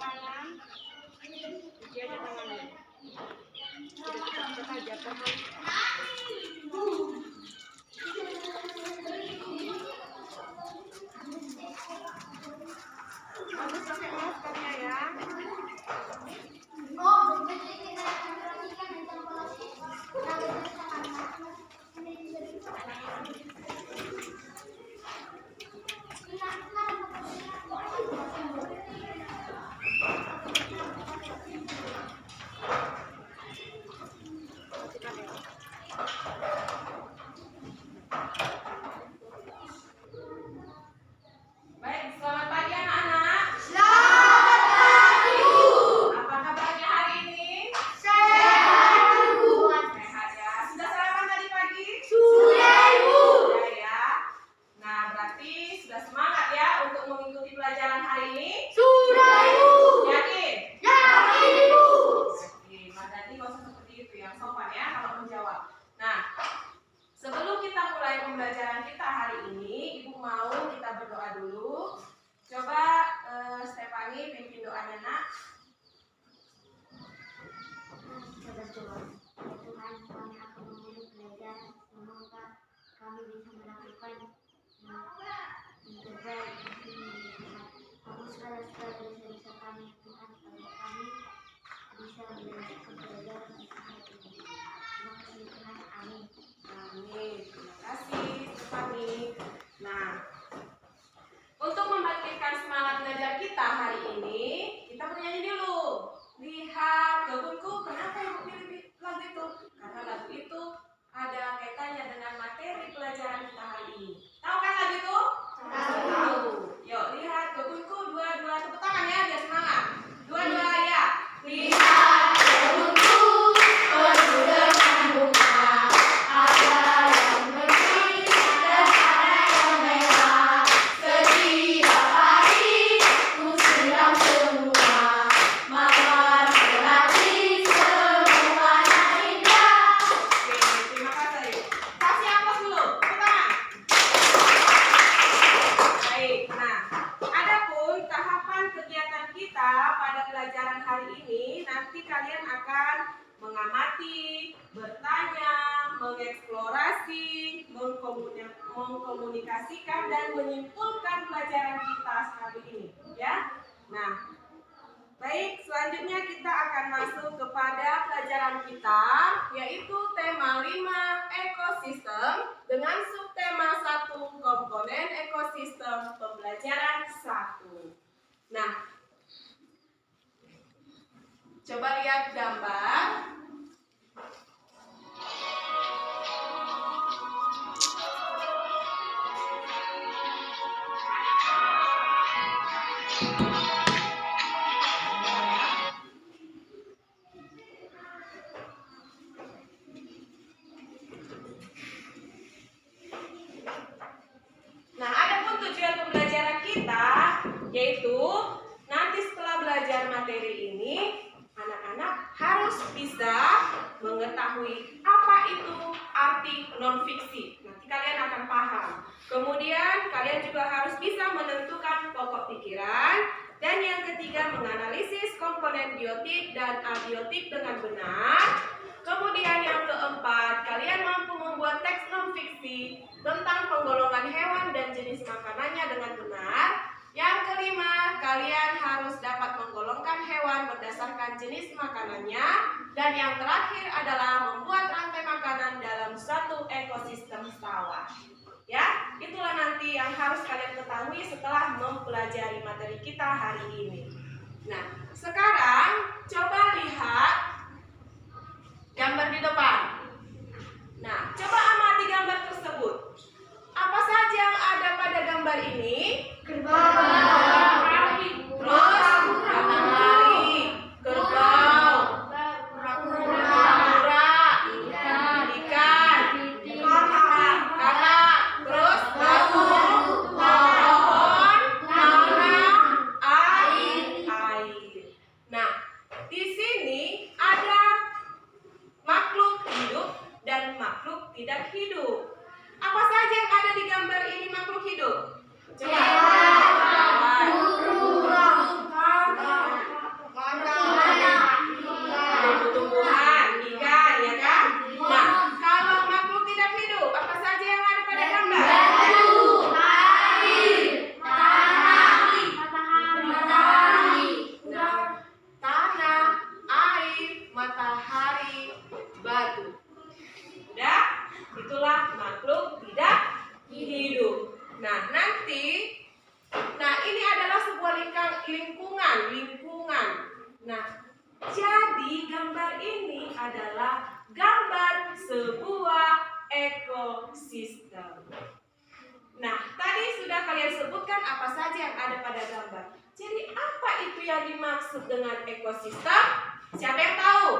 tangan. Dia ada tangannya. Kita aja tangan. Harus pakai maskernya ya. Baik, selamat pagi anak-anak. Selamat pagi, Bu. Apa kabarnya hari ini? Sehat, Bu. Sehat ya. Sudah sarapan tadi pagi? Sudah, Bu. Sudah ya. Nah, berarti sudah semangat ya untuk mengikuti pelajaran hari ini? Sudah, Bu. Yakin? Yakin, Bu. Yakin. Mas Dadi nggak usah seperti itu, yang sopan ya kalau menjawab. Nah, sebelum kita mulai pembelajaran kita hari ini, Ibu mau kita berdoa dulu. Coba Stefani pimpin doanya, Nak. Tuhan, kami akan memulai belajar. Semoga kami bisa melakukan yang terbaik di sini. Hapuskanlah segala dosa-dosa kami, Tuhan, agar kami bisa melanjutkan pelajaran kita hari ini. Terima kasih Tuhan, amin. Amin. Terima kasih, Stefani. Nah, untuk membangkitkan semangat belajar kita hari ini, kita bernyanyi dulu. Lihat kebunku, kenapa Ibu pilih lagu itu? Karena lagu itu ada kaitannya dengan materi pelajaran kita hari ini. Tahu kan lagu itu? Tahu. Yuk, lihat kebunku, dua-dua tepuk tangan ya, biar semangat. Dua-dua ya. Lihat kebunku, penuh dengan bunga. Ada yang bersih dan ada yang merah. Setiap hari ku siram semua. Mawar melati semuanya indah. Oke, terima kasih. Kasih aplaus dulu, tepuk tangan. Baik, nah, adapun tahapan kegiatan kita pada pelajaran hari ini, nanti kalian akan mengamati, bertanya, mengeksplorasi, mengkomunikasikan dan menyimpulkan pelajaran kita hari ini, ya. Nah, baik, selanjutnya kita akan masuk kepada pelajaran kita, yaitu tema 5 ekosistem dengan subtema 1 komponen ekosistem pembelajaran 1. Nah, coba lihat gambar. Nah, adapun tujuan pembelajaran kita yaitu nanti setelah belajar materi ini, anak-anak harus bisa mengetahui apa itu arti non-fiksi. Nanti kalian akan paham. Kemudian kalian juga harus bisa menentukan pokok pikiran. Dan yang ketiga, menganalisis komponen biotik dan abiotik dengan benar. Kemudian yang keempat, kalian mampu membuat teks non-fiksi tentang penggolongan hewan dan jenis makanannya dengan benar. Yang kelima, kalian harus dapat menggolongkan hewan berdasarkan jenis makanannya. Dan yang terakhir adalah membuat rantai makanan dalam suatu ekosistem sawah. Ya, itulah nanti yang harus kalian ketahui setelah mempelajari materi kita hari ini. Nah, sekarang coba lihat gambar di depan. Nah, coba amati gambar tersebut. Apa saja yang ada pada gambar ini? Gerbang. Terus matahari, kerbau, kura-kura, ikan, katak, terus batu, pohon, tanah, air. Nah, di sini lingkungan. Nah, jadi gambar ini adalah gambar sebuah ekosistem. Nah, tadi sudah kalian sebutkan apa saja yang ada pada gambar. Jadi apa itu yang dimaksud dengan ekosistem? Siapa yang tahu?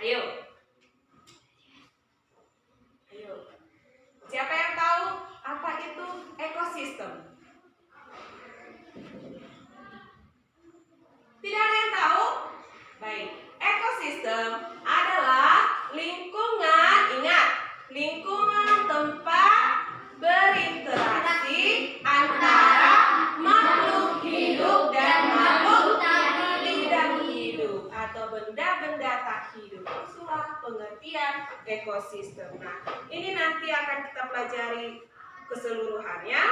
Ayo. Siapa yang tahu apa itu ekosistem? Tidak ada yang tahu? Baik. Ekosistem adalah lingkungan, ingat, lingkungan tempat berinteraksi antara makhluk hidup dan makhluk tidak hidup atau benda-benda tak hidup. Itulah pengertian ekosistem. Nah, ini nanti akan kita pelajari keseluruhannya.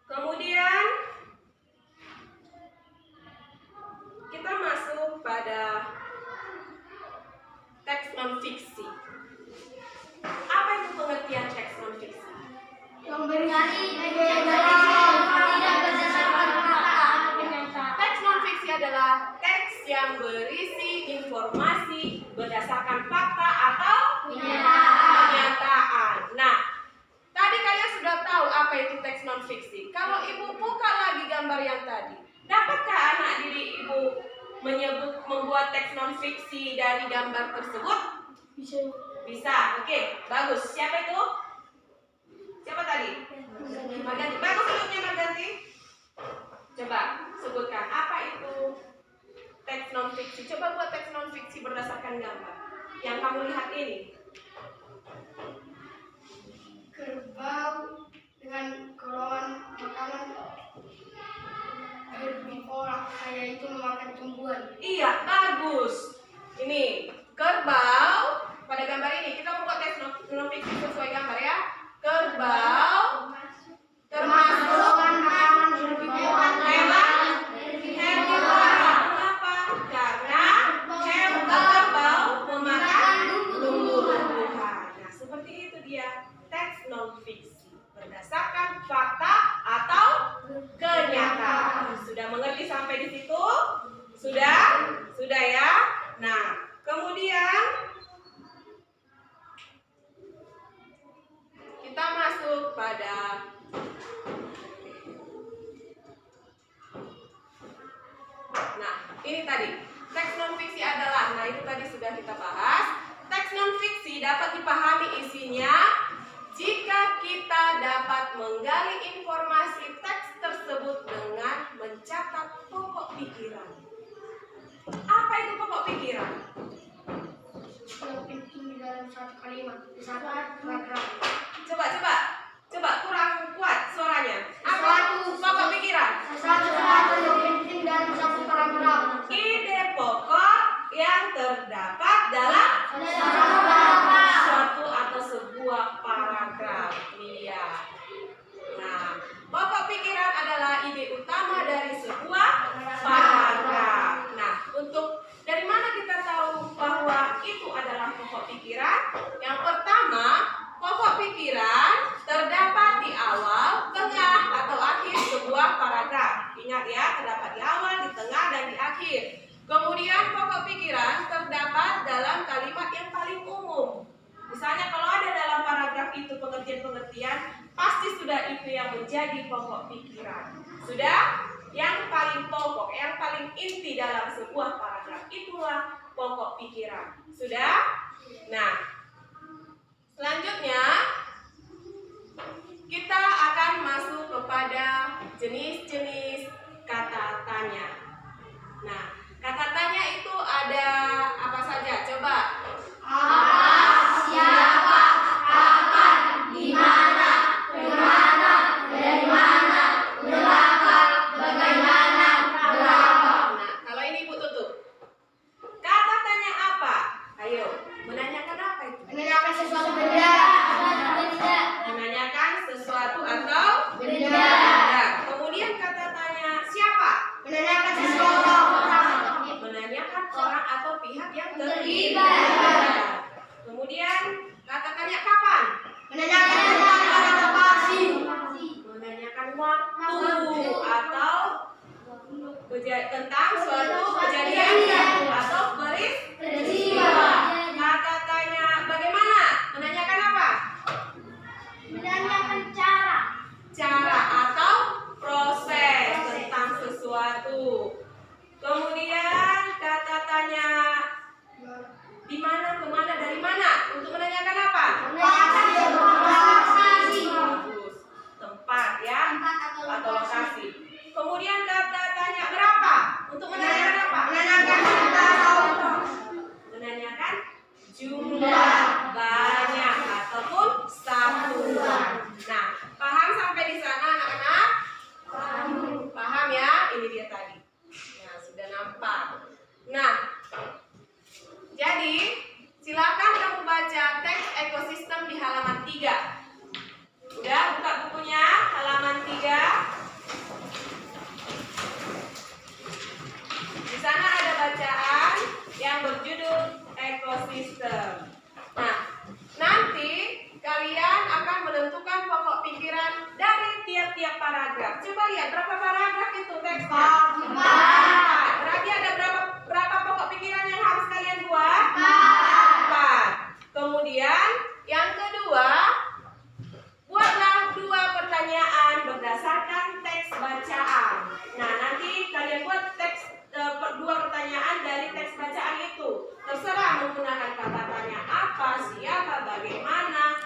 Kemudian kita masuk pada teks non-fiksi. Apa itu pengertian teks non-fiksi? Yang berisi tidak berdasarkan fakta atau kenyataan. Teks non-fiksi adalah teks yang berisi informasi berdasarkan fakta atau kenyataan. Nah, tadi kalian sudah tahu apa itu teks non-fiksi. Kalau ibu buka lagi gambar yang tadi, dapatkah anak didik ibu membuat teks non-fiksi dari gambar tersebut? Bisa. Oke, bagus. Siapa itu? Siapa tadi? Marganti. Bagus duduknya Marganti. Coba sebutkan apa itu teks non-fiksi. Coba buat teks non-fiksi berdasarkan gambar yang kamu lihat ini. Kerbau dengan kolongan makanan herbivora, yaitu memakan tumbuhan. Iya, bagus. Ini kerbau. Pada gambar ini kita membuat teks non-fiksi sesuai gambar ya. Kerbau termasuk makanan herbivora. hewan herbivora. Kenapa? Karena kerbau memakan tumbuhan. Nah, seperti itu dia teks non-fiksi berdasarkan fakta atau kenyataan. Sudah mengerti sampai di situ? Sudah? Sudah ya? Nah, kemudian kita masuk pada ini tadi. Teks non-fiksi adalah, nah itu tadi sudah kita bahas. Teks non-fiksi dapat dipahami isinya jika kita dapat menggali informasi teks tersebut dengan mencatat pokok pikiran. Apa itu pokok pikiran? Yang penting di dalam satu kalimat, di satu paragraf. Coba kurang kuat suaranya. Apa itu pokok pikiran? Sesuatu yang penting dalam satu paragraf. Ide pokok yang terdapat dalam suatu atau sebuah paragraf. Iya. Nah, pokok pikiran adalah ide utama dari sebuah paragraf. Nah, untuk dari mana kita tahu bahwa itu adalah pokok pikiran? Yang pertama, pokok pikiran terdapat di awal, tengah, atau akhir sebuah paragraf. Ingat ya, terdapat di awal, di tengah, dan di akhir. Kemudian pokok pikiran terdapat dalam kalimat yang paling umum. Misalnya kalau ada dalam paragraf itu pengertian-pengertian, pasti sudah itu yang menjadi pokok pikiran. Sudah? Yang paling pokok, yang paling inti dalam sebuah paragraf, itulah pokok pikiran. Sudah? Nah, selanjutnya kita akan masuk kepada jenis-jenis kata tanya. Nah, kata tanya itu ada apa saja? Coba. Apa, siapa, kapan, di mana, kemana, dari mana, berapa, bagaimana, berapa. Nah, kalau ini Ibu tutup. Kata tanya apa? Ayo, menanyakan apa itu? Menanyakan sesuatu benda. Menanyakan sesuatu atau Benda. benda. Kemudian kata tanya tentang suatu kejadian atau peristiwa. Kata tanya bagaimana? Menanyakan apa? Menanyakan cara. Cara atau proses tentang sesuatu. Kemudian kata tanya di mana, kemana, dari mana. Untuk menanyakan apa? Menanyakan lokasi. Bagus. Tempat ya, Tempat atau lokasi. Kemudian kata tanya berapa. Untuk menanyakan apa? Menanyakan jumlah, banyak ataupun satuan. Nah, paham sampai di sana anak-anak? Paham ya? Ini dia tadi. Nah, sudah nampak. Nah, jadi silakan kamu baca teks ekosistem di halaman 3. Udah buka bukunya halaman 3. Di sana ada bacaan yang berjudul ekosistem. Nah, nanti kalian akan menentukan pokok pikiran dari tiap-tiap paragraf. Coba lihat berapa paragraf itu teksnya? 4. Berarti ada berapa pokok pikiran yang harus kalian buat? 4. Kemudian yang kedua, buatlah 2 pertanyaan berdasarkan teks bacaan. Nah, nanti kalian buat 2 pertanyaan dari teks bacaan itu. Terserah menggunakan kata tanya apa, siapa, bagaimana,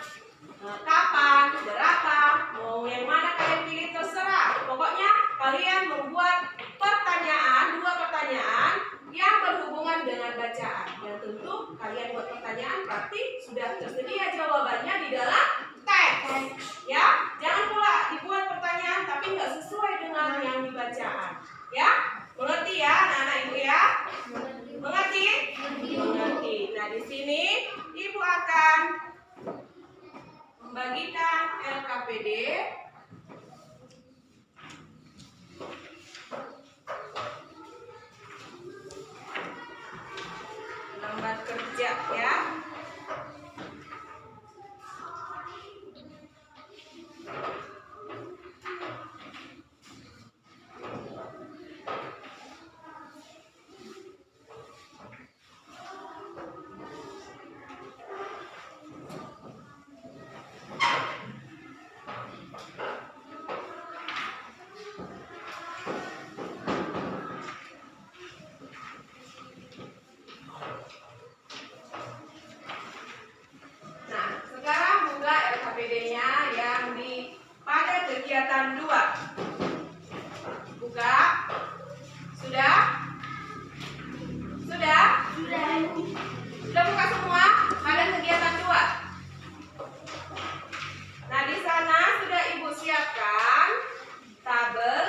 kapan, berapa, mau yang mana kalian pilih terserah. Pokoknya kalian membuat pertanyaan, 2 pertanyaan yang berhubungan dengan bacaan. Yang tentu kalian buat pertanyaan berarti sudah tersedia jawabannya di dalam teks. Ya, jangan pula dibuat pertanyaan tapi nggak sesuai dengan yang dibacaan. Ya, mengerti ya anak-anak ibu ya? Mengerti? Mengerti. Nah, di sini ibu akan membagikan LKPD. Lambat kerja ya. LKPD-nya yang pada kegiatan 2. Buka. Sudah? Sudah? Sudah buka semua pada kegiatan 2. Nah, di sana sudah ibu siapkan tabel.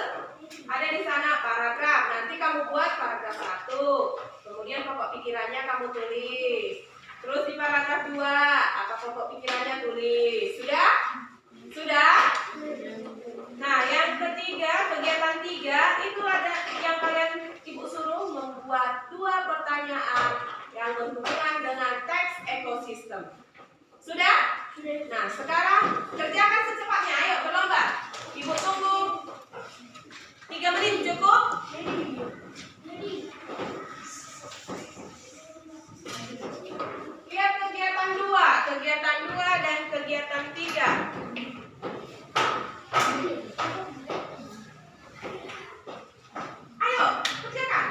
Ada di sana paragraf. Nanti kamu buat paragraf 1. Kemudian pokok pikirannya kamu tulis. Terus di paragraf 2, apa pokok pikirannya tulis. Sudah? Sudah? Nah, yang ketiga, kegiatan 3, itu ada yang kalian ibu suruh membuat 2 pertanyaan yang berhubungan dengan teks ekosistem. Sudah? Nah, sekarang kerjakan secepatnya. Ayo berlomba. Ibu tunggu 3 menit cukup? Lihat kegiatan 2 dan kegiatan 3. Ayo, kerjakan.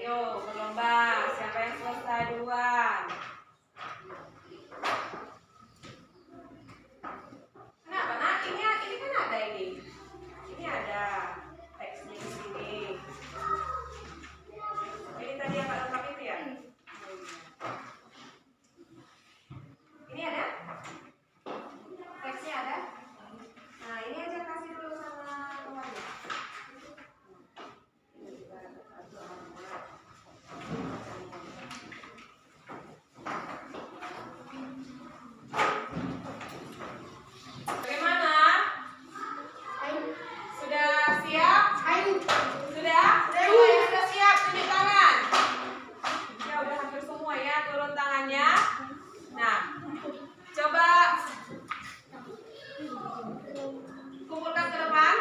Ayo berlomba, siapa yang selesai duluan? Kenapa nak? Ini kan ada ini. Ini ada teksnya di sini. Ini tadi yang Pak lengkap itu ya? Ini ada? Teksnya ada? Nah, ini aja kasih dulu sama temannya. Bagaimana? Sudah siap? Sudah? Semuanya sudah siap? Tunjuk tangan. Ya udah hampir semua ya, turun tangannya. Nah, coba kumpulkan ke depan.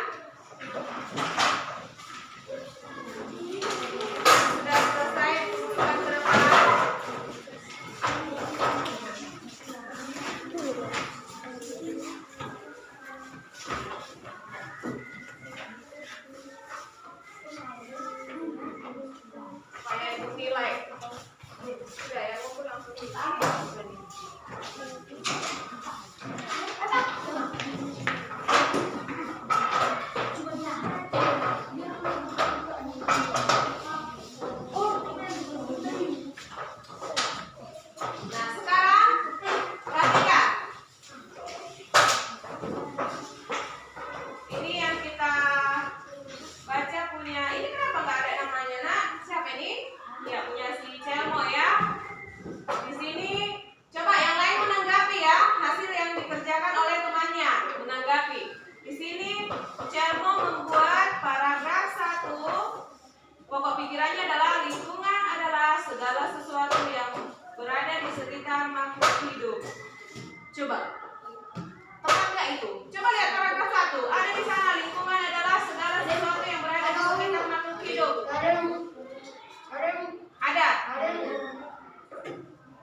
Sudah selesai, kumpulkan ke depan. Supaya itu nilai. Sudah ya, kumpul langsung di sini. Nah, sekarang perhatikan. Ini yang kita baca punya. Ini kenapa nggak ada namanya, nak? Siapa ini? Ya, punya si Celmo ya. Di sini coba yang lain menanggapi ya hasil yang dikerjakan oleh temannya. Menanggapi. Di sini Celmo membuat paragraf 1. Pokok pikirannya adalah lingkungan adalah segala sesuatu yang berada di sekitar makhluk hidup. Coba, tepat nggak itu? Coba lihat paragraf 1. Ada di sana lingkungan adalah segala sesuatu yang berada di sekitar makhluk hidup. Ada.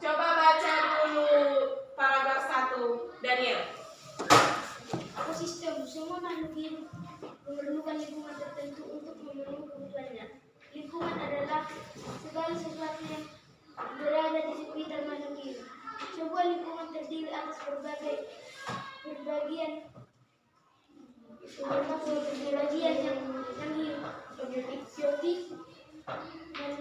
Coba baca dulu paragraf 1, Daniel. Ekosistem semua makhluk hidup memerlukan lingkungan tertentu untuk memenuhi kebutuhannya. Lingkungan adalah segala sesuatu yang berada di sekitar makhluk hidup. Sebuah lingkungan terdiri atas berbagian yang hidup, biotik dan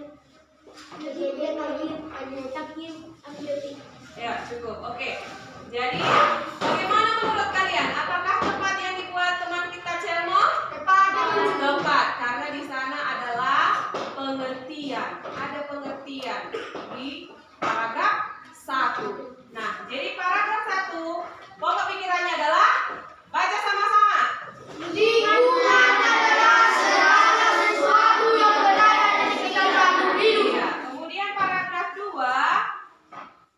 abiotik. Ya, cukup. Oke. Jadi, bagaimana menurut kalian? Apakah tempat yang dibuat teman kita Celmo? Tepat, karena di sana adalah pengertian. Ada pengertian di paragraf 1. Nah, jadi paragraf 1, pokok pikirannya adalah baca sama-sama. Lingkungan adalah segala sesuatu yang berada di sekitar makhluk hidup. Ya, kemudian paragraf 2,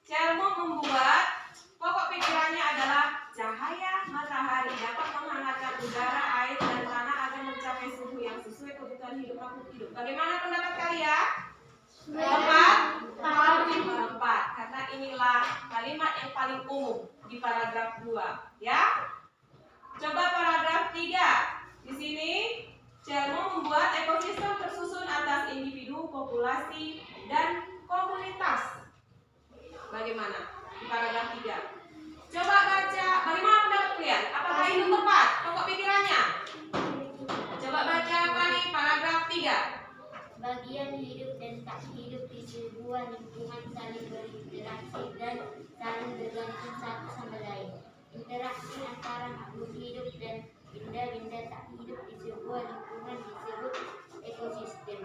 Celmo membuat pokok pikirannya adalah cahaya matahari dapat menghangatkan udara, air, dan tanah agar mencapai suhu yang sesuai kebutuhan hidup makhluk hidup. Bagaimana pendapat kalian? Tepat? Tepat, karena inilah kalimat yang paling umum di paragraf 2, ya. Coba paragraf 3. Di sini Celmo membuat ekosistem tersusun atas individu, populasi, dan komunitas. Bagaimana di paragraf 3? Coba baca, bagaimana pendapat kalian? Apakah itu tepat pokok pikirannya? Coba baca apa nih paragraf 3. Bagian hidup dan tak hidup di sebuah lingkungan saling berinteraksi dan saling bergantung satu sama lain. Interaksi antara makhluk hidup dan benda-benda tak hidup di sebuah lingkungan disebut ekosistem.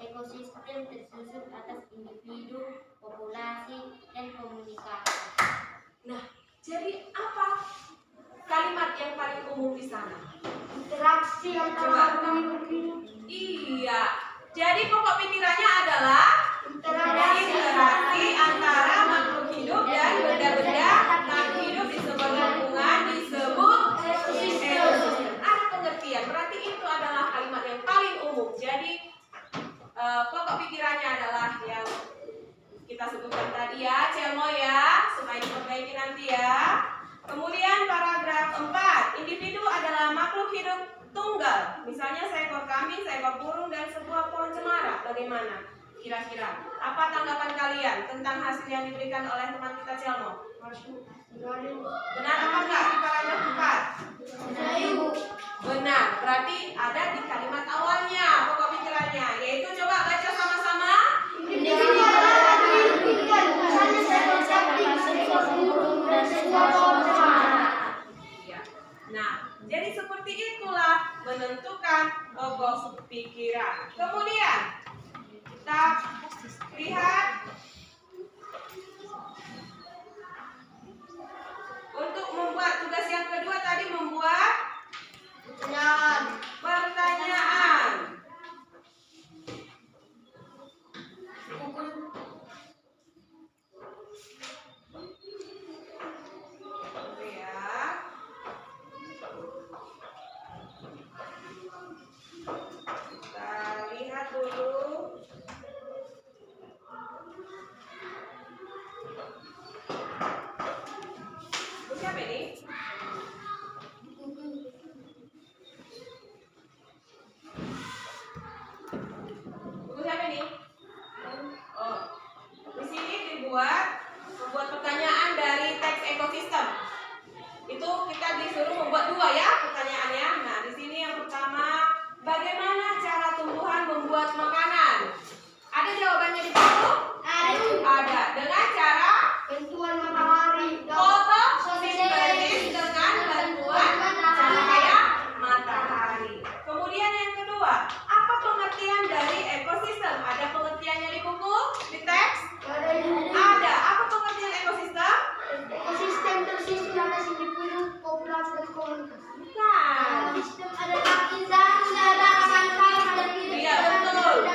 Ekosistem tersusun atas individu, populasi, dan komunikasi. Nah, jadi apa kalimat yang paling umum di sana? Interaksi antara makhluk hidup. Iya. Jadi pokok pikirannya adalah interaksi antara makhluk hidup dan benda-benda tak hidup di sebuah lingkungan disebut ekosistem. Ada pengertian. Berarti itu adalah kalimat yang paling umum. Jadi pokok pikirannya adalah yang kita sebutkan tadi ya, Celmo ya, supaya diperbaiki nanti ya. Kemudian paragraf 4, individu adalah makhluk hidup tunggal. Misalnya seekor kambing, seekor burung, dan sebuah pohon cemara. Bagaimana? Kira-kira apa tanggapan kalian tentang hasil yang diberikan oleh teman kita Celmo? Benar apa enggak di paragraf 4? Benar, berarti ada di kalimat awalnya pokok pikirannya, yaitu coba baca sama-sama. Ya. Nah, jadi seperti itulah menentukan pokok pikiran. Kemudian kita lihat untuk membuat tugas yang kedua tadi membuat pertanyaan. Oke ya. Kita lihat dulu. Bu siapa ini? Buku siapa ini? Oh, di sini membuat pertanyaan dari teks ekosistem. Itu kita disuruh membuat dua ya pertanyaannya. Nah, di sini yang pertama, bagaimana cara tumbuhan membuat makanan? Ada jawabannya di situ? Ada. Dengan cara Bantuan matahari. fotosintesis dengan bantuan cahaya matahari. Kemudian yang kedua, apa pengertian dari ekosistem? Ada pengertiannya di buku, di teks? Ada. Apa pengertian ekosistem? Ekosistem tersusun atas individu, populasi dan komunitas. Bukan. Ekosistem adalah insan secara akar pada diri Iya, betul.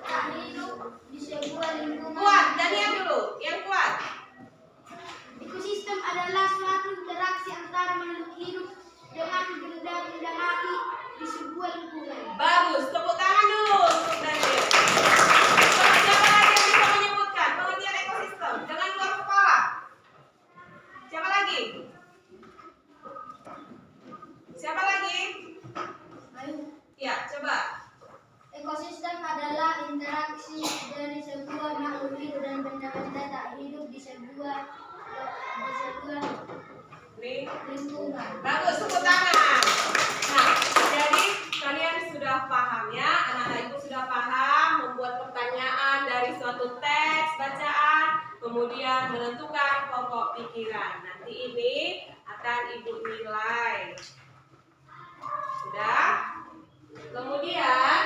tak hidup di sebuah lingkungan. Kuat, Daniel dulu. Yang kuat. Ekosistem adalah suatu interaksi antara makhluk hidup dengan benda-benda mati di sebuah lingkungan. Bagus. Tepuk tangan dulu untuk Daniel. Siapa lagi yang bisa menyebutkan pengertian ekosistem dengan luar kepala? Siapa lagi? Siapa lagi? Ayo. Ya, coba. Ekosistem adalah interaksi dari sebuah makhluk hidup dan benda-benda tak hidup di sebuah lingkungan. Bagus, tepuk tangan. Nah, jadi kalian sudah paham ya, anak-anak ibu sudah paham membuat pertanyaan dari suatu teks bacaan, kemudian menentukan pokok pikiran. Nanti ini akan ibu nilai. Sudah? Kemudian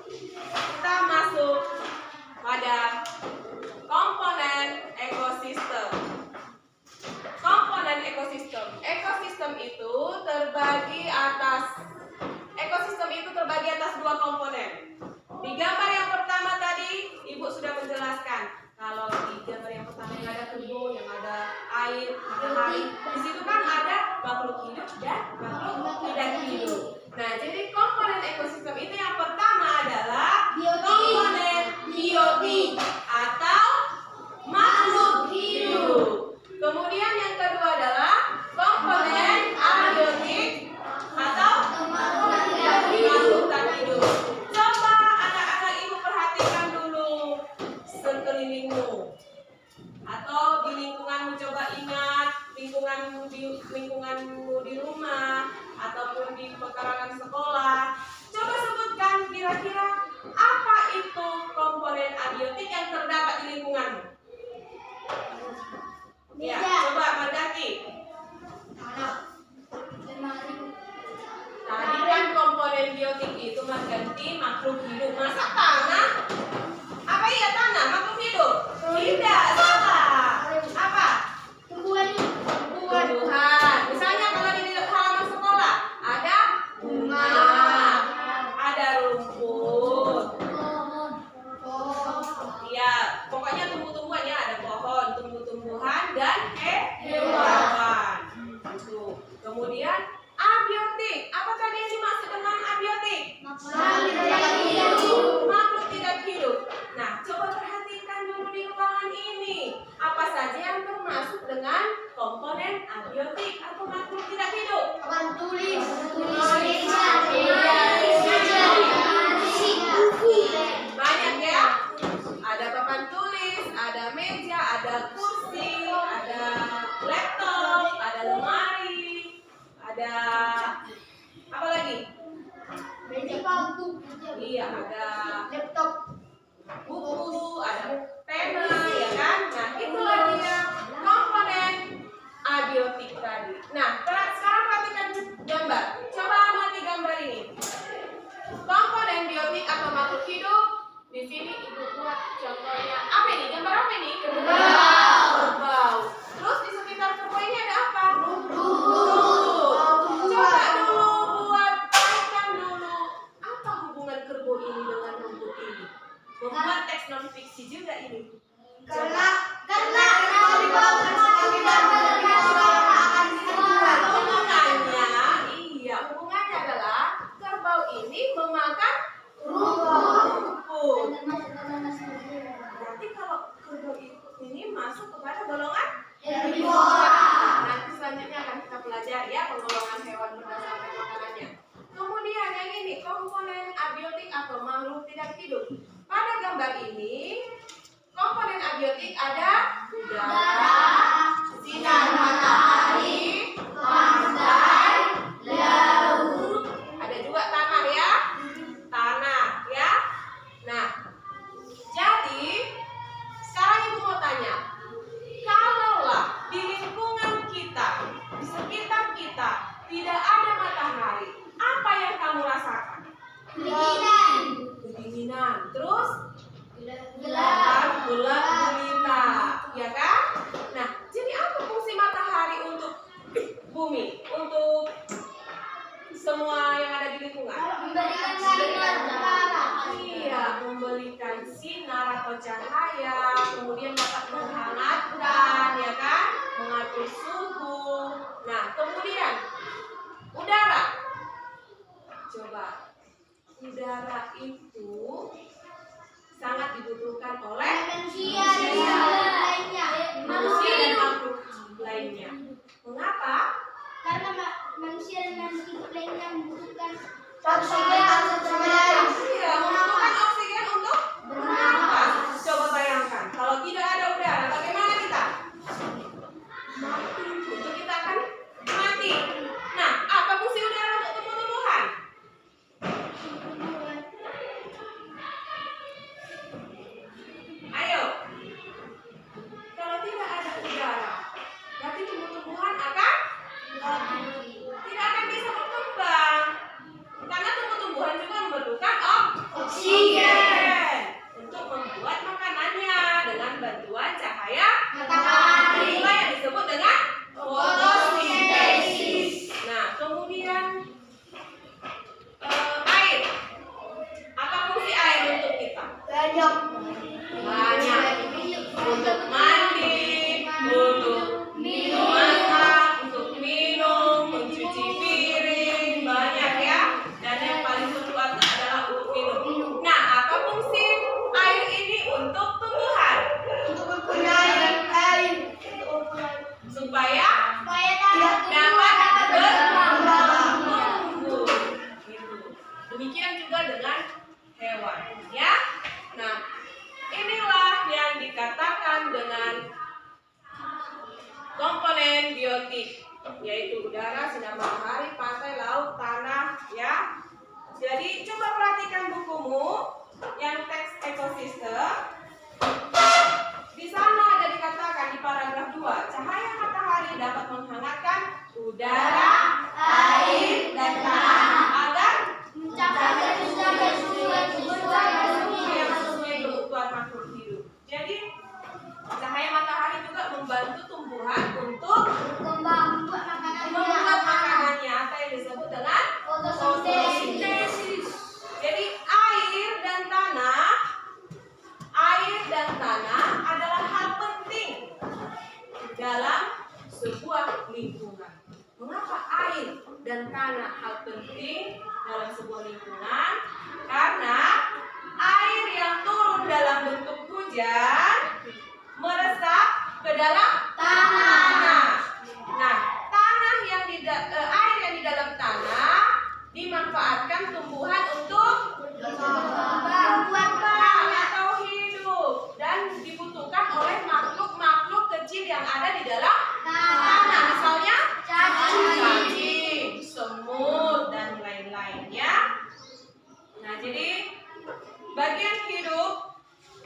kita masuk pada komponen ekosistem. Komponen ekosistem. Ekosistem itu terbagi atas dua komponen. Di gambar yang pertama tadi, Ibu sudah menjelaskan kalau di gambar yang pertama yang ada kebun, yang ada air, matahari, di situ kan ada makhluk hidup dan makhluk tidak hidup. Nah, jadi komponen ekosistem itu yang pertama adalah komponen biotik atau makhluk hidup. Kemudian yang kedua adalah komponen abiotik atau makhluk tak hidup. Coba anak-anak ibu perhatikan dulu sekelilingmu atau di lingkunganmu. Coba ingat lingkunganmu di rumah ataupun di pekarangan sekolah. Coba sebutkan kira-kira membuat teks non fiksi juga ini. Karena hubungannya adalah kerbau ini memakan rumput. Berarti kalau kerbau ini masuk kepada golongan herbivora. Nanti selanjutnya akan kita pelajari ya penggolongan hewan berdasarkan makanannya. Kemudian yang ini komponen abiotik atau makhluk tidak hidup. Pada gambar ini komponen abiotik ada udara, sinar matahari, pantai, laut. Ada juga tanah ya. Tanah ya. Nah, jadi sekarang ibu mau tanya, kalaulah di lingkungan kita, di sekitar kita tidak ada matahari, apa yang kamu rasakan? Kedinginan. Terus gelap gulita, ya kan? Nah, jadi apa fungsi matahari untuk bumi, untuk semua yang ada di lingkungan? Iya, memberikan sinar atau cahaya, kemudian dapat menghangatkan, ya kan? Mengatur suhu. Nah, kemudian udara. Coba, udara itu sangat dibutuhkan oleh manusia dan makhluk lainnya. Mengapa? Karena manusia dan makhluk hidup lainnya membutuhkan Iya, membutuhkan oksigen untuk bernafas. Coba bayangkan, kalau tidak ada udara, bagaimana kita? Mati. Untuk kita akan mati. Nah, apa fungsi udara untuk tumbuh-tumbuhan? Ayo. Kalau tidak ada udara, berarti tumbuh-tumbuhan akan tidak akan bisa berkembang. Karena tumbuh-tumbuhan juga memerlukan oksigen untuk membuat makanannya dengan bantuan cahaya matahari. Itulah yang disebut dengan fotosintesis. Nah, kemudian air. Apa fungsi air untuk kita? Banyak. Untuk mandi, untuk masak, untuk minum, mencuci piring, banyak ya. Dan yang paling berkuat adalah untuk minum. Nah, apa fungsi air ini untuk tumbuhan? Supaya dapat bertumbuh. Gitu. Demikian juga dengan hewan, ya. Nah, inilah yang dikatakan dengan komponen biotik, yaitu udara, sinar matahari, pantai, laut, tanah, ya. Jadi coba perhatikan bukumu yang teks ekosistem. Di sana ada dikatakan di paragraf 2, cahaya matahari dapat menghangatkan udara, air, dan tanah agar mencapai suhu yang sesuai kebutuhan makhluk hidup. Jadi cahaya matahari juga membantu tumbuhan untuk membuat makanannya, apa yang disebut dengan fotosintesis. Jadi air dan tanah adalah hal penting dalam sebuah lingkungan. Mengapa air dan tanah hal penting dalam sebuah lingkungan? Karena air yang turun dalam bentuk hujan meresap ke dalam tanah. Nah, air yang di dalam tanah dimanfaatkan tumbuhan untuk berkembang atau hidup dan dibutuhkan oleh makhluk-makhluk kecil yang ada di dalam tanah. Misalnya cacing, semut, dan lain-lainnya. Nah, jadi bagian hidup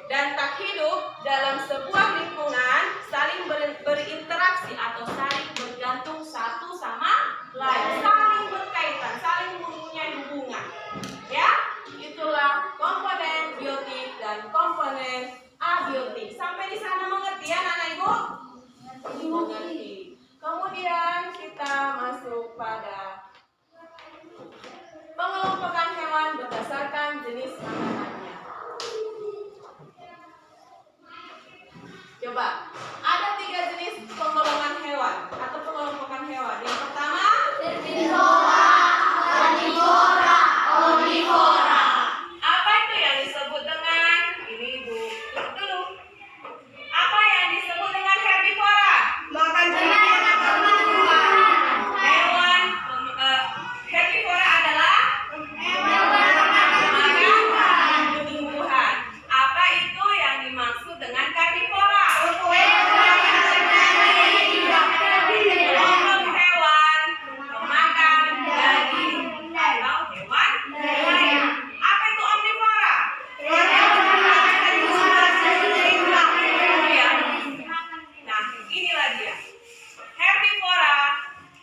dan tak hidup dalam sebuah lingkungan saling berinteraksi atau saling bergantung satu sama lain, saling berkaitan, saling mempunyai hubungan. Ya, itulah komponen biotik dan komponen abiotik. Sampai di sana mengerti ya, anak ibu? Mengerti. Kemudian kita masuk pada pengelompokan hewan berdasarkan jenis makanannya. Coba. Ada 3 jenis penggolongan hewan atau pengelompokan hewan. Yang pertama, Herbivora, karnivora, omnivora. apa itu yang disebut dengan ini Ibu? Tunggu dulu. Apa yang disebut dengan herbivora? Makan Hewan herbivora adalah makan tumbuhan. Apa itu yang dimaksud dengan karnivora? Kelompok hewan pemakan daging atau hewan lain. Apa itu omnivora? Nah, inilah dia. Herbivora,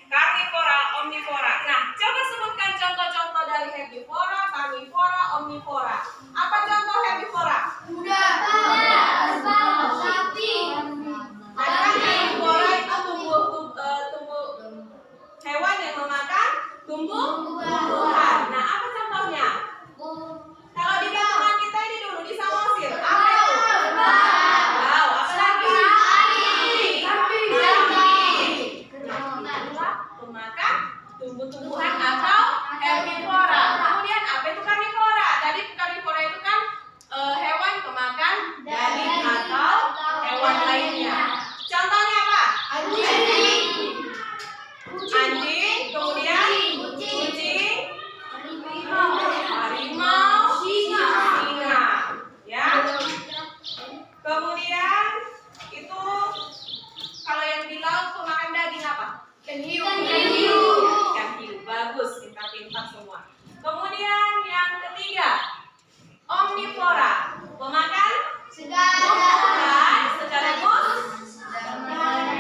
karnivora, omnivora. Nah, coba sebutkan contoh-contoh dari herbivora, karnivora, omnivora. Apa contoh herbivora? Kuda, sapi, Kan herbivora itu hewan yang memakan tumbuhan. Nah, apa contohnya? Kalau di lingkungan kita ini dulu di Samosir, apa itu? Wow, apa lagi? Itulah pemakan tumbuh-tumbuhan atau herbivora. Kemudian apa itu karnivora? Tadi karnivora itu kan hewan pemakan daging atau hewan lainnya. Contohnya apa? Anjing, kemudian kucing, harimau, singa. Ya. Kemudian itu kalau yang di laut pemakan daging apa? Ikan hiu. Bagus, pintar-pintar semua. Kemudian yang ketiga, omnivora, pemakan tumbuhan sekaligus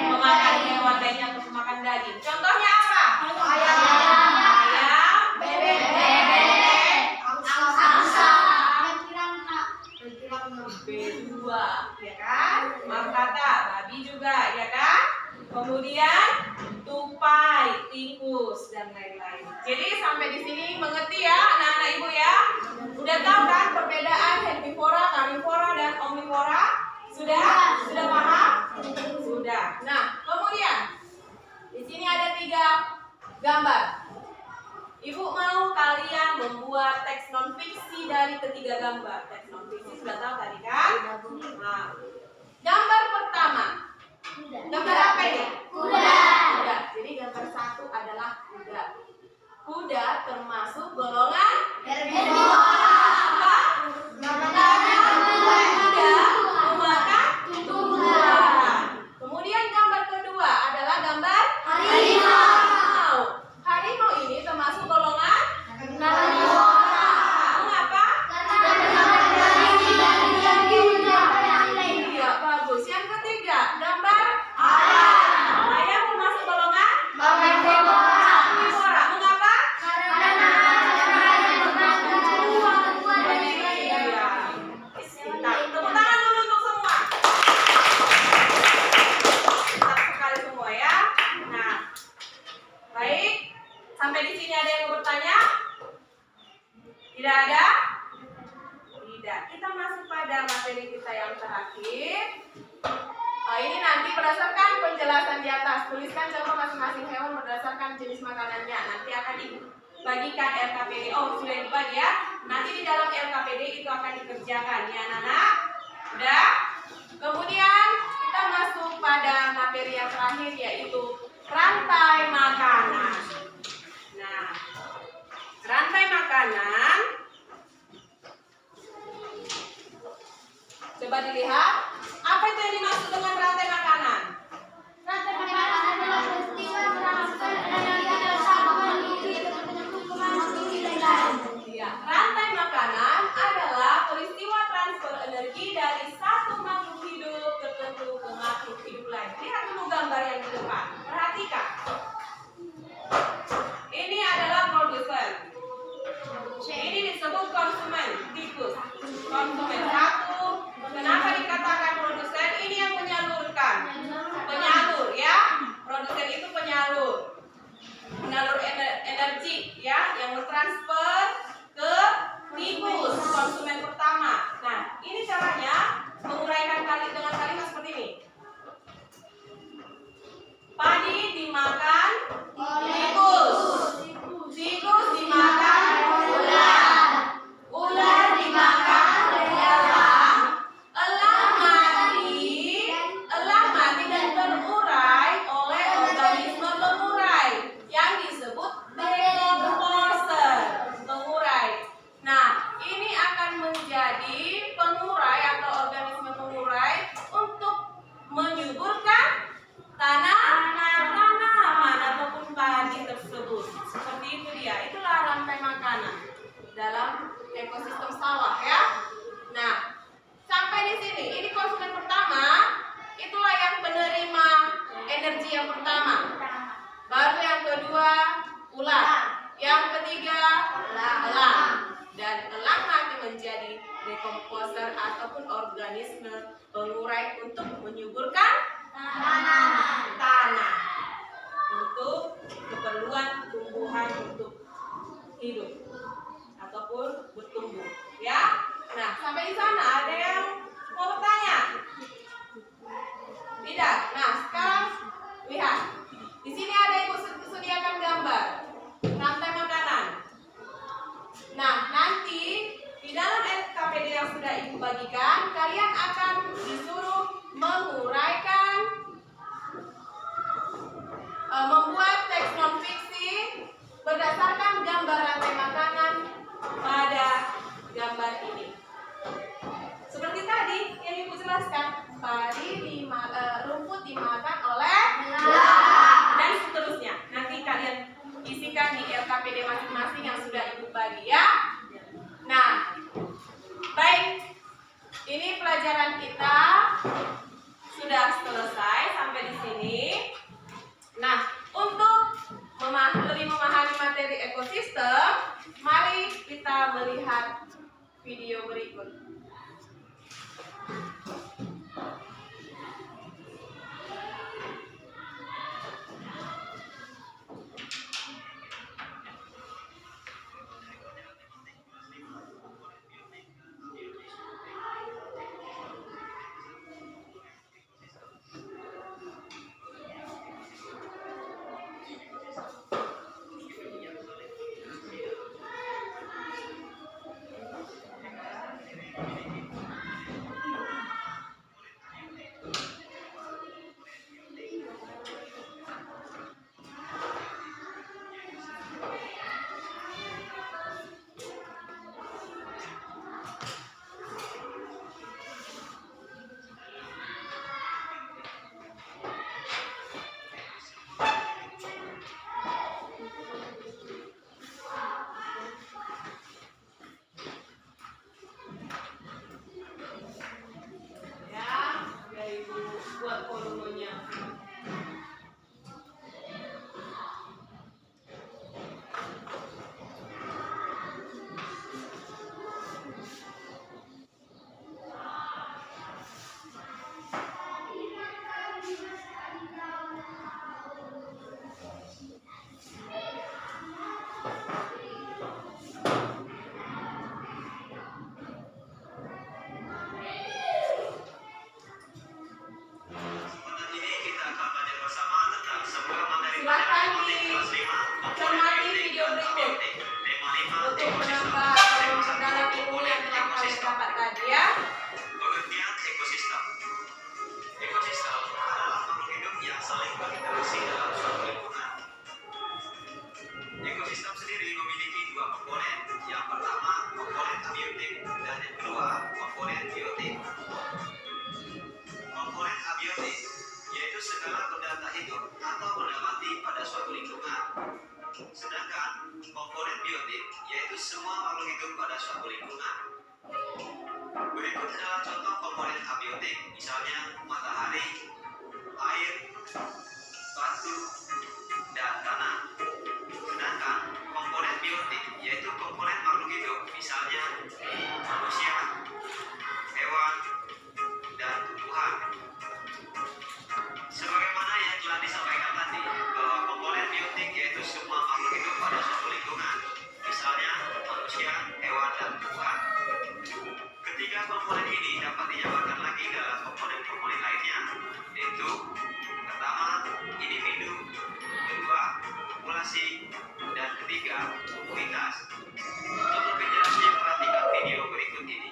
pemakan hewan lainnya atau pemakan daging. Contohnya apa? Ayam, bebek, angsa, B2, ya kan? Maaf kata, babi juga, ya kan? Kemudian tupai, tikus dan lain-lain. Jadi sampai di sini mengerti ya, anak-anak ibu ya? Udah tahu kan perbedaan herbivora, karnivora dan omnivora? Sudah? Sudah paham? Sudah. Nah, kemudian di sini ada 3 gambar. Ibu mau kalian membuat teks non fiksi dari ketiga gambar. Teks non fiksi sudah tahu tadi kan? Nah, gambar pertama. Gambar apa ini? Kuda. Kuda. Jadi gambar 1 adalah kuda. Kuda termasuk golongan Herbivora. apa? Kuda memakan tumbuhan. Kemudian gambar kedua adalah gambar harimau. Harimau ini termasuk golongan Karnivora. mengapa? Iya, bagus. Yang ketiga, gambar ayam. Ayam termasuk golongan Herbivora. omnivora. Mengapa? Iya. Nah, tepuk tangan dulu untuk semua. Mantap sekali semua ya. Nah, baik. Sampai di sini ada yang mau bertanya? Tidak ada? Tidak. Kita masuk pada materi kita yang terakhir. Ini nanti berdasarkan penjelasan di atas. Tuliskan contoh masing-masing hewan berdasarkan jenis makanannya. Nanti akan dibagikan LKPD. Oh, sudah dibagi ya. Nanti di dalam LKPD itu akan dikerjakan ya anak-anak. Udah? Kemudian kita masuk pada materi yang terakhir yaitu rantai makanan. Nah, rantai makanan. Coba dilihat. Apa itu yang dimaksud dengan rantai makanan? Rantai makanan adalah peristiwa transfer energi dari satu makhluk hidup ke makhluk hidup lain. Ya, rantai makanan adalah peristiwa transfer energi dari satu makhluk hidup tertentu ke makhluk hidup lain. Lihat dulu gambar yang di depan. Perhatikan. Ini adalah produsen. Ini disebut konsumen, tikus. Konsumen 1. Kenapa dikatakan produsen? Ini yang menyalurkan. ataupun organisme pengurai untuk menyuburkan tanah untuk keperluan tumbuhan untuk hidup ataupun bertumbuh, ya. Nah, sampai di sana ada yang mau bertanya? Tidak. Nah, sekarang lihat. Di sini ada ibu sediakan gambar rantai makanan. Nah, nanti di dalam SKPD yang sudah ibu bagikan, kalian akan disuruh menguraikan, membuat teks non fiksi berdasarkan gambar rantai makanan pada gambar ini. Seperti tadi yang ibu jelaskan, rumput dimakan oleh dan seterusnya. Nanti kalian isikan di LKPD masing-masing yang sudah ibu bagi, ya. Nah, baik, ini pelajaran kita sudah selesai sampai di sini. Nah, untuk lebih memahami materi ekosistem, mari kita melihat video berikut. Buat volumenya. Silakan dicermati video berikut untuk menambah dalam ilmu yang telah kalian dapat tadi, ya. Pengertian ekosistem. Ekosistem adalah makhluk hidup yang saling berinteraksi dalam suatu lingkungan. Ekosistem sendiri memiliki dua komponen. Yang pertama komponen abiotik dan yang kedua komponen biotik. Komponen abiotik yaitu segala benda tak hidup atau benda mati pada suatu lingkungan. Sedangkan komponen biotik yaitu semua makhluk hidup pada suatu lingkungan. Berikut adalah contoh komponen abiotik, misalnya matahari, air, batu, dan tanah. Sedangkan komponen biotik yaitu komponen makhluk hidup, misalnya manusia, hewan, dan tumbuhan. Sebagaimana yang telah disampaikan tadi, bahwa komponen biotik yaitu semua makhluk hidup pada suatu lingkungan, misalnya manusia, hewan, dan tumbuhan. Ketiga komponen ini dapat dijabarkan lagi dalam komponen-komponen lainnya, yaitu pertama, individu, kedua, populasi, dan ketiga, komunitas. Untuk lebih jelasnya, perhatikan video berikut ini.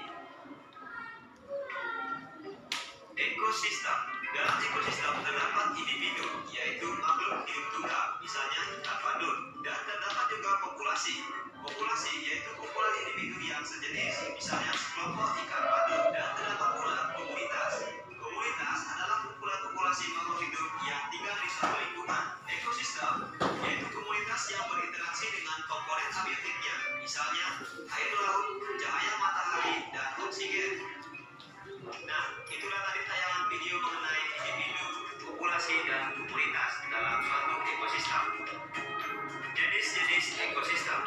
Ekosistem. Dalam ekosistem terdapat individu, yaitu makhluk hidup tunggal, misalnya ikan badut, dan terdapat juga populasi. Populasi yaitu kumpulan individu yang sejenis, misalnya sekelompok ikan badut, dan terdapat pula komunitas. Komunitas adalah kumpulan populasi makhluk hidup yang tinggal di suatu lingkungan. Ekosistem yaitu komunitas yang berinteraksi dengan komponen abiotiknya, misalnya air laut, cahaya matahari, dan oksigen. Nah, itulah tadi tayangan video mengenai individu, populasi, dan komunitas dalam suatu ekosistem. Jadi jenis-jenis ekosistem.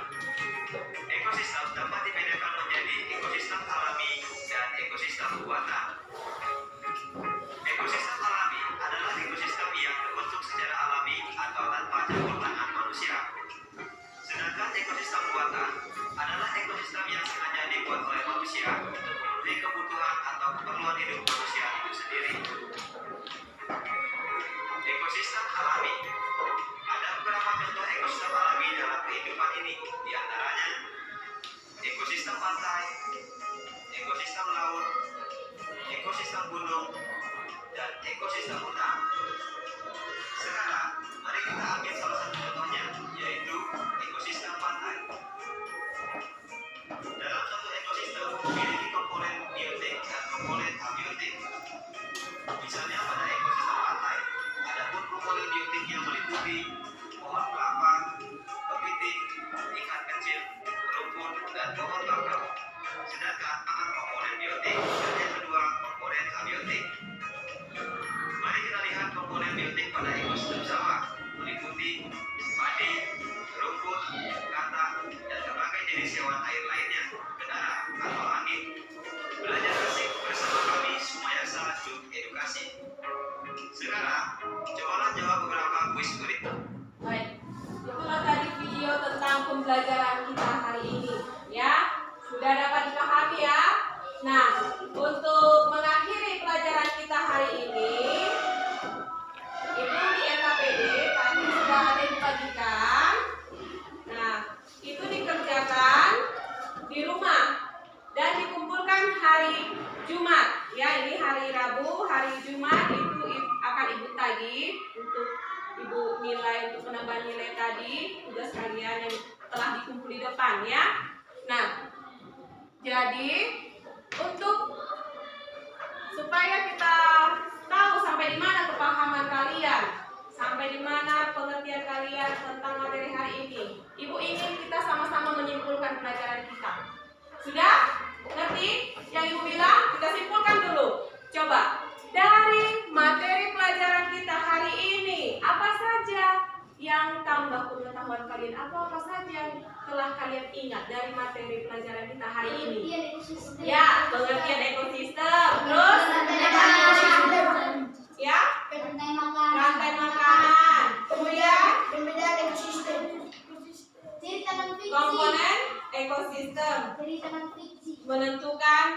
Ekosistem dapat dibedakan menjadi ekosistem alami dan ekosistem buatan. Ekosistem alami adalah ekosistem yang terbentuk secara alami atau tanpa campur tangan manusia. Sedangkan ekosistem buatan adalah ekosistem yang sengaja dibuat oleh manusia untuk memenuhi kebutuhan atau keperluan hidup manusia itu sendiri. Ekosistem alami. Ada beberapa contoh ekosistem alami dalam kehidupan ini, di antaranya ekosistem pantai, ekosistem laut, ekosistem gunung, dan ekosistem hutan. Sekarang, mari kita ambil salah satu contohnya, yaitu ekosistem pantai. Dalam satu ekosistem memiliki komponen biotik dan komponen abiotik. Misalnya pada ekosistem pantai, adapun komponen biotiknya meliputi pohon kelapa, kepiting, ikan kecil, rumput, dan pohon bakau. Sedangkan komponen biotik dan yang kedua komponen abiotik. Mari kita lihat komponen biotik pada ekosistem sawah, meliputi padi, rumput, katak, dan berbagai jenis hewan air lainnya, udara atau angin. Belajar asik bersama kami Sumayasa Group Edukasi. Sekarang, cobalah jawab beberapa kuis berikut. Baik, itulah tadi video tentang pembelajaran kita hari ini, ya. Sudah dapat dipahami ya? Nah, untuk mengakhiri pelajaran kita hari ini, Ibu di NKPD tadi sudah ada dibagikan. Nah, itu dikerjakan di rumah dan dikumpulkan hari Jumat. Ya, ini hari Rabu, hari Jumat itu akan Ibu tagih untuk Ibu nilai, untuk penambahan nilai tadi, tugas kalian yang telah dikumpul di depan ya. Nah, jadi untuk supaya kita tahu sampai di mana kepahaman kalian, sampai di mana pengertian kalian tentang materi hari ini, Ibu ingin kita sama-sama menyimpulkan pelajaran kita. Sudah? Ngerti yang Ibu bilang? Kita simpulkan dulu. Coba, dari materi pelajaran kita hari ini, apa saja yang tambah pengetahuan kalian? Apa saja yang telah kalian ingat dari materi pelajaran kita hari ini? Ya, pengertian ekosistem. Terus? Ya? Rantai makanan. Kemudian? Komponen ekosistem. Menentukan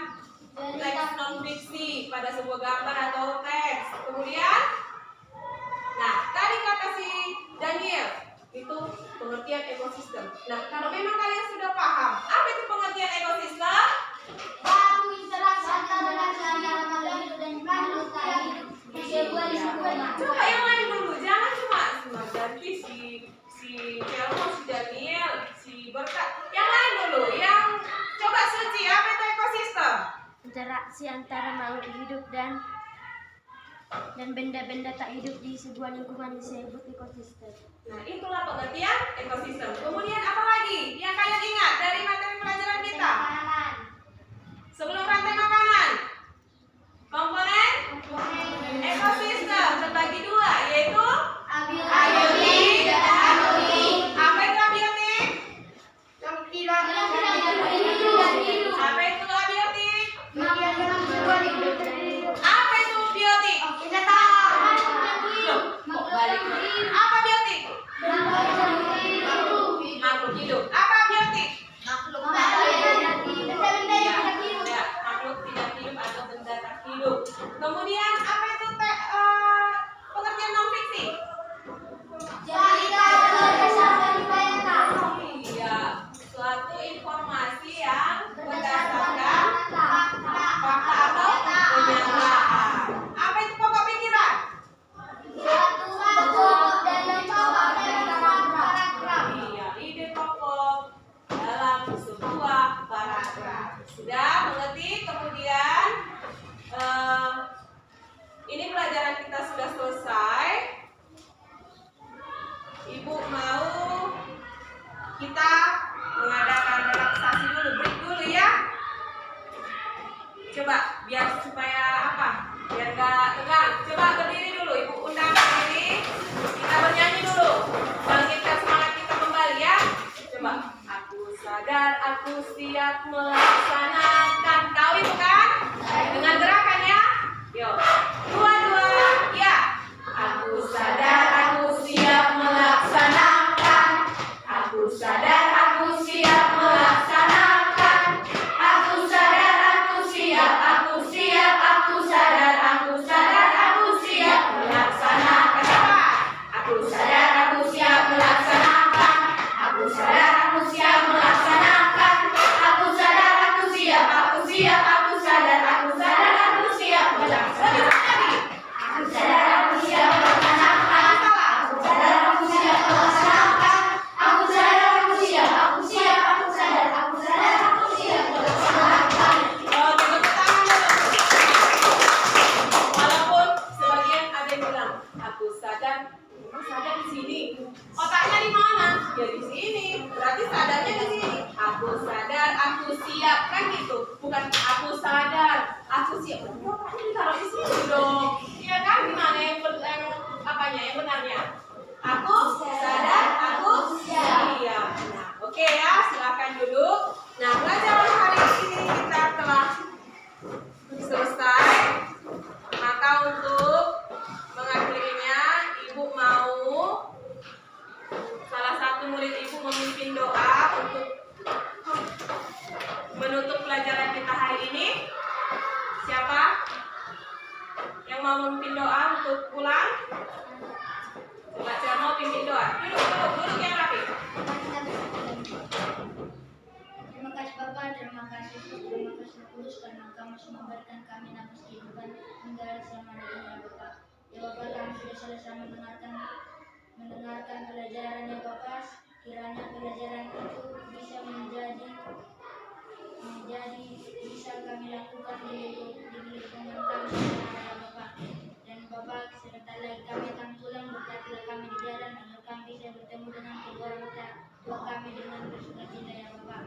teks non-fiksi pada sebuah gambar atau teks. Kemudian, nah tadi kata si Daniel itu pengertian ekosistem. Nah, kalau memang kalian sudah paham apa itu pengertian ekosistem, coba yang lain dulu, jangan cuma ganti si Celmo, si Daniel, si Berkat. Yang lain dulu, yang coba Suci, apa itu ekosistem? Interaksi antara makhluk hidup dan benda-benda tak hidup di sebuah lingkungan disebut ekosistem. Nah, itulah pengertian ekosistem. Kemudian apa lagi yang kalian ingat dari materi pelajaran kita? Sebelum rantai makanan, komponen ekosistem terbagi dua, yaitu abiotik dan anabiotik. Apa itu abiotik? Apa itu abiotik? Apa itu biotik? Loh, kok balik? Apa biotik? Makhluk hidup. Apa biotik? Ya, makhluk tidak hidup atau benda tak hidup. Kemudian apa itu pengertian non fiksi? Iya, suatu informasi yang berdasarkan fakta atau kenyataan. Apa itu pokok pikiran? Iya, ide pokok dalam sebuah paragraf. Sudah mengerti? Kemudian ini pelajaran kita sudah selesai. Ibu mau kita mengadakan relaksasi dulu, break dulu ya. Coba biar supaya apa? Biar gak tegang. Coba berdiri dulu, Ibu undang berdiri. Kita bernyanyi dulu. Bangkitkan semangat kita kembali ya. aku siap melaksanakan. Tahu itu kan? Dengan gerakan ya. Yuk, dua-dua, ya. Aku sadar, aku siap melaksanakan. Aku sadar, aku siap melaksanakan. Aku sadar, aku siap, aku siap, aku sadar, aku sadar, aku siap melaksanakan. Apa? Aku sadar, aku siap melaksanakan. Aku sadar, aku siap melaksanakan. Aku sadar, aku siap, aku siap, aku sadar, aku sadar, aku siap melaksanakan. Aku sadar, aku siap melaksanakan. Aku sadar, aku siap melaksanakan. Aku sadar, aku siap, aku siap, aku sadar, aku sadar, aku siap melaksanakan. Oh, tepuk tangan dulu. Walaupun sebagian ada yang bilang, aku sadar, emang sadar di sini. Otaknya di mana? Ya di sini. Berarti sadarnya di sini. Aku sadar, aku siap, kan gitu. Bukan aku sadar, aku siap. Berarti otaknya ditaruh di sini dong. Iya kan? Gimana yang apanya? Yang benarnya? Aku sadar, aku siap. Nah, oke ya, silakan duduk. Nah, pelajaran hari ini kita telah selesai. Maka untuk mengakhirinya, Ibu mau salah satu murid Ibu memimpin doa untuk menutup pelajaran kita hari ini. Siapa yang mau memimpin doa untuk pulang? Coba Jarno pimpin doa. Duduk yang rapi. Terima kasih Bapa, terima kasih Kudus karena Kamu memberikan kami nafas kehidupan hingga selama-lamanya ya Bapa. Ya Bapa, kami sudah selesai mendengarkan pelajaran ya Bapa. Kiranya pelajaran itu bisa menjadi bisa kami lakukan di lingkungan kami ya Bapa. Dan Bapa, sebentar lagi kami akan pulang, berkatilah kami di jalan agar kami bisa bertemu dengan kedua orang tua kami dengan bersukacita ya Bapa.